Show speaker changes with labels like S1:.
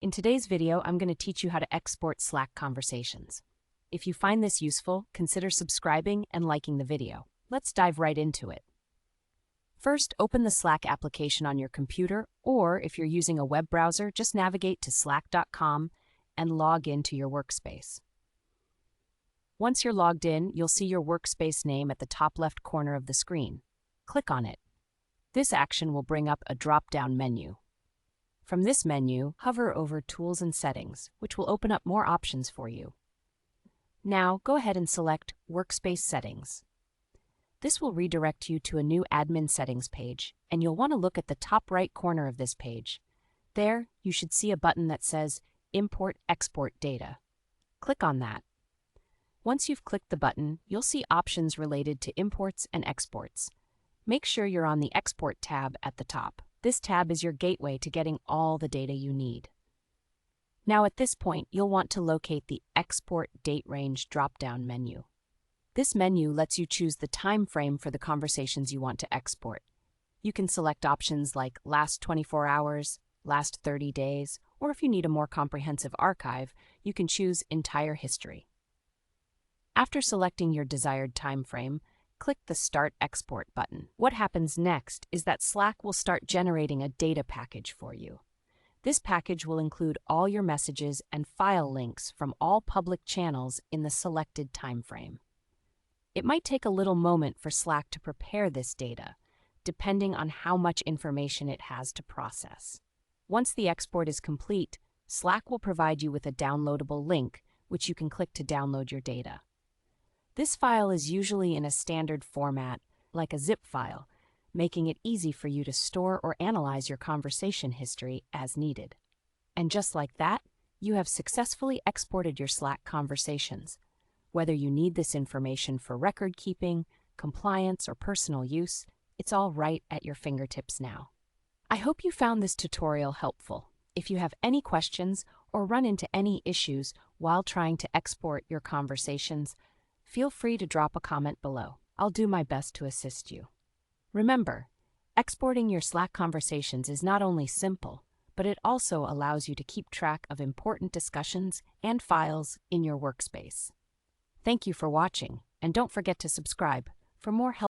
S1: In today's video, I'm going to teach you how to export Slack conversations. If you find this useful, consider subscribing and liking the video. Let's dive right into it. First, open the Slack application on your computer, or if you're using a web browser, just navigate to slack.com and log into your workspace. Once you're logged in, you'll see your workspace name at the top left corner of the screen. Click on it. This action will bring up a drop-down menu. From this menu, hover over Tools and Settings, which will open up more options for you. Now, go ahead and select Workspace Settings. This will redirect you to a new Admin Settings page, and you'll want to look at the top right corner of this page. There, you should see a button that says Import/Export Data. Click on that. Once you've clicked the button, you'll see options related to imports and exports. Make sure you're on the Export tab at the top. This tab is your gateway to getting all the data you need. Now at this point, you'll want to locate the Export Date Range drop-down menu. This menu lets you choose the time frame for the conversations you want to export. You can select options like last 24 hours, last 30 days, or if you need a more comprehensive archive, you can choose entire history. After selecting your desired time frame, click the Start Export button. What happens next is that Slack will start generating a data package for you. This package will include all your messages and file links from all public channels in the selected time frame. It might take a little moment for Slack to prepare this data, depending on how much information it has to process. Once the export is complete, Slack will provide you with a downloadable link, which you can click to download your data. This file is usually in a standard format, like a zip file, making it easy for you to store or analyze your conversation history as needed. And just like that, you have successfully exported your Slack conversations. Whether you need this information for record keeping, compliance, or personal use, it's all right at your fingertips now. I hope you found this tutorial helpful. If you have any questions or run into any issues while trying to export your conversations, feel free to drop a comment below. I'll do my best to assist you. Remember, exporting your Slack conversations is not only simple, but it also allows you to keep track of important discussions and files in your workspace. Thank you for watching, and don't forget to subscribe for more helpful